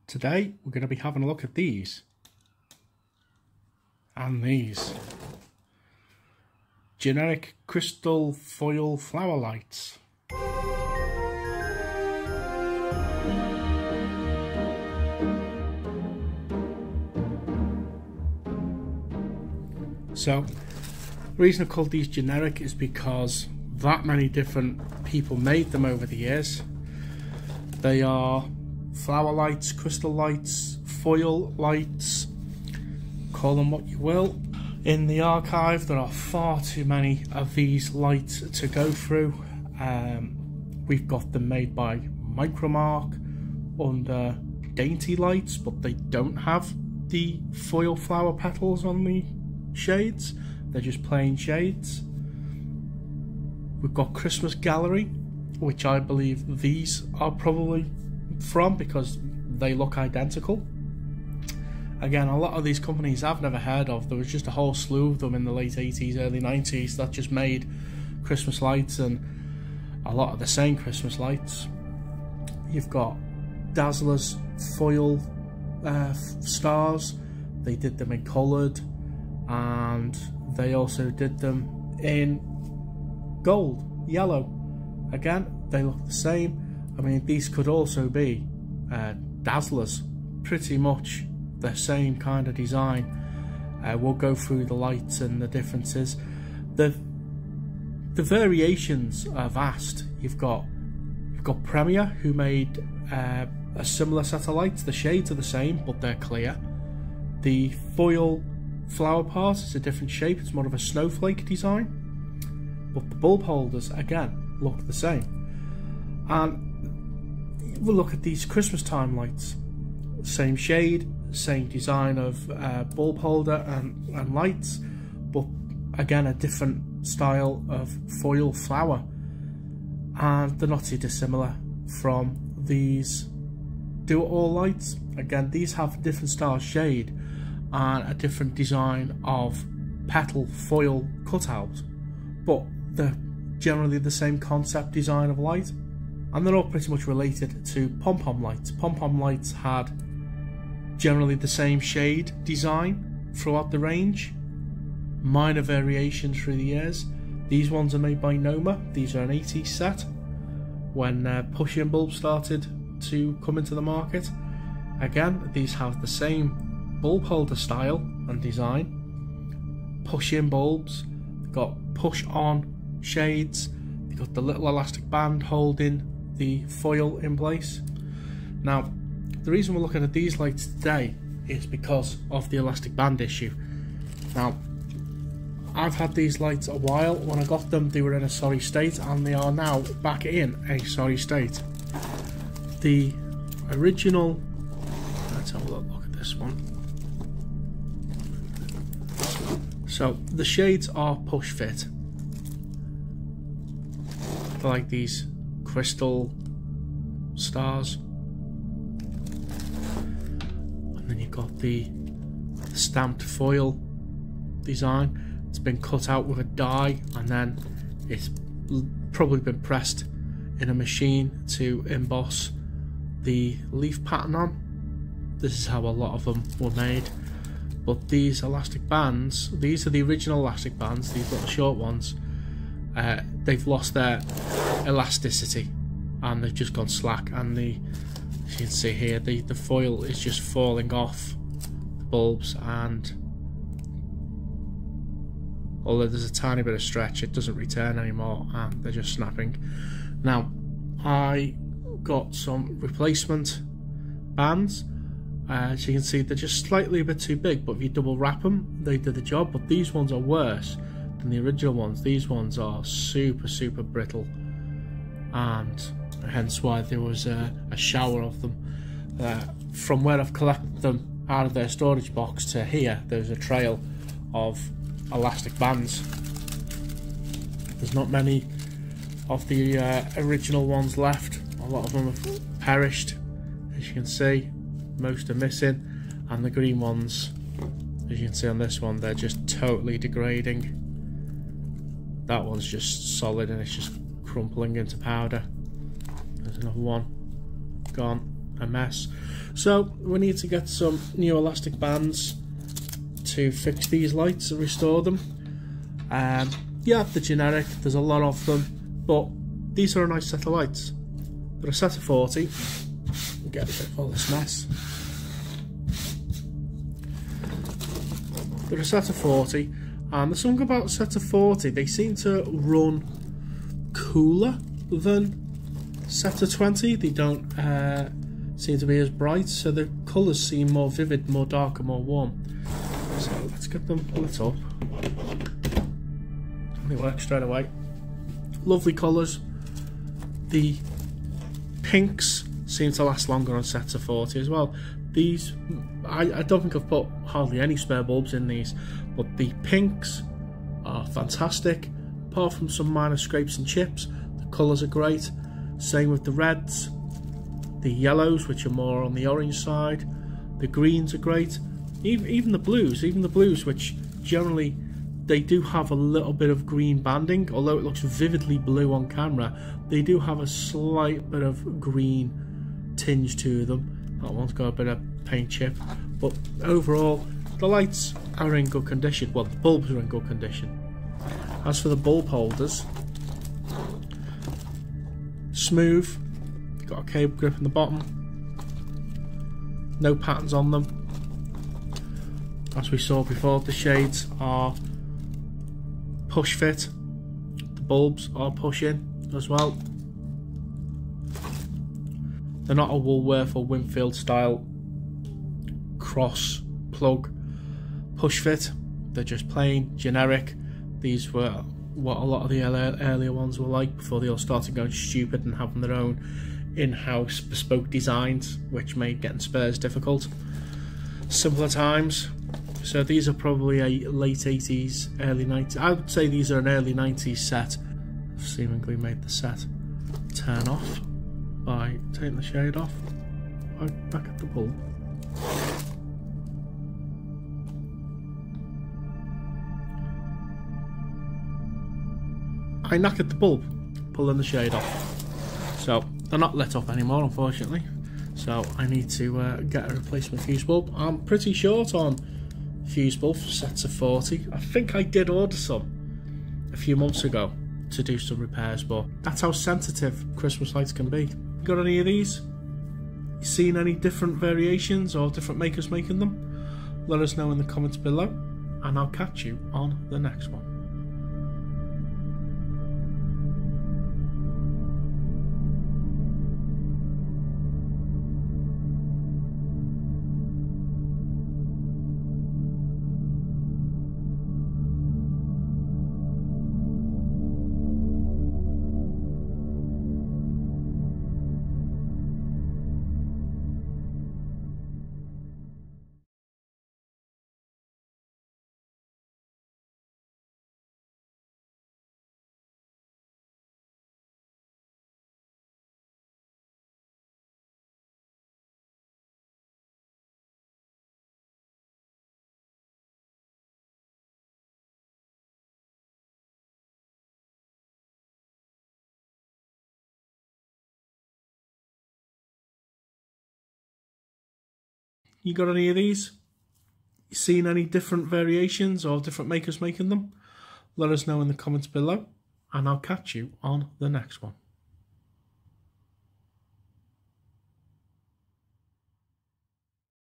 Today we're going to be having a look at these and these generic crystal foil flower lights. So the reason I called these generic is because that many different people made them over the years. They are flower lights, crystal lights, foil lights, call them what you will. In the archive there are far too many of these lights to go through. We've got them made by Micromark under dainty lights, but they don't have the foil flower petals on the shades, they're just plain shades. We've got Christmas Gallery, which I believe these are probably from because they look identical. Again, a lot of these companies I've never heard of. There was just a whole slew of them in the late 80s, early 90s that just made Christmas lights, and a lot of the same Christmas lights. You've got Dazzler's foil stars. They did them in coloured, and they also did them in gold, yellow. Again, they look the same. I mean, these could also be Dazzlers, pretty much the same kind of design. We'll go through the lights and the differences. The variations are vast. You've got Premier, who made a similar set of lights. The shades are the same, but they're clear. The foil flower part is a different shape. It's more of a snowflake design, but the bulb holders again look the same. And we'll look at these Christmas time lights. Same shade, same design of bulb holder and lights, but again a different style of foil flower, and they're not too dissimilar from these Do It All lights. Again, these have a different style shade and a different design of petal foil cutout, but they're generally the same concept design of light, and they're all pretty much related to pom-pom lights. Pom-pom lights had generally the same shade design throughout the range, minor variations through the years. These ones are made by Noma. These are an 80s set when push-in bulbs started to come into the market. Again, these have the same bulb holder style and design, push-in bulbs. They've got push-on shades. They've got the little elastic band holding the foil in place. Now, the reason we're looking at these lights today is because of the elastic band issue. Now, I've had these lights a while. When I got them, they were in a sorry state, and they are now back in a sorry state. The original, let's have a look at this one. So the shades are push fit. They're like these crystal stars. And then you've got the stamped foil design. It's been cut out with a die, and then it's probably been pressed in a machine to emboss the leaf pattern on. This is how a lot of them were made. But these elastic bands, these are the original elastic bands, these little short ones. They've lost their elasticity and they've just gone slack, and as you can see here, the foil is just falling off the bulbs, and although there's a tiny bit of stretch, it doesn't return anymore, and they're just snapping. Now, I got some replacement bands. As you can see, they're just slightly a bit too big, but if you double wrap them, they do the job. But these ones are worse than the original ones. These ones are super brittle, and hence why there was a shower of them. From where I've collected them out of their storage box to here, there's a trail of elastic bands. There's not many of the original ones left. A lot of them have perished, as you can see. Most are missing, and the green ones, as you can see on this one, they're just totally degrading. That one's just solid and it's just crumpling into powder. There's another one gone, a mess. So we need to get some new elastic bands to fix these lights and restore them. Yeah, they're generic, there's a lot of them, but these are a nice set of lights. They're a set of 40. Get rid of all this mess. They're a set of 40, and there's something about a set of 40, they seem to run cooler than set of 20. They don't seem to be as bright, so the colours seem more vivid, more dark and more warm. So let's get them lit up. They work straight away. Lovely colours. The pinks seem to last longer on sets of 40 as well. These, I don't think I've put hardly any spare bulbs in these, but the pinks are fantastic. Apart from some minor scrapes and chips, the colours are great. Same with the reds, the yellows, which are more on the orange side. The greens are great. Even the blues, which generally they do have a little bit of green banding, although it looks vividly blue on camera. They do have a slight bit of green tinge to them. That one's got a bit of paint chip, but overall the lights are in good condition. Well, the bulbs are in good condition. As for the bulb holders, smooth, got a cable grip in the bottom, no patterns on them. As we saw before, the shades are push fit, the bulbs are push in as well. They're not a Woolworth or Winfield style cross plug push fit, they're just plain generic. These were what a lot of the earlier ones were like before they all started going stupid and having their own in-house bespoke designs, which made getting spares difficult. Simpler times. So these are probably a late 80s, early 90s. I would say these are an early 90s set. I've seemingly made the set turn off by taking the shade off. Back at the bulb. I knackered the bulb, pulling the shade off. So they're not lit up anymore, unfortunately. So I need to get a replacement fuse bulb. I'm pretty short on fuse bulbs for sets of 40. I think I did order some a few months ago to do some repairs, but that's how sensitive Christmas lights can be. Got any of these? Seen any different variations or different makers making them? Let us know in the comments below, and I'll catch you on the next one. You got any of these? Seen any different variations or different makers making them? Let us know in the comments below, and I'll catch you on the next one.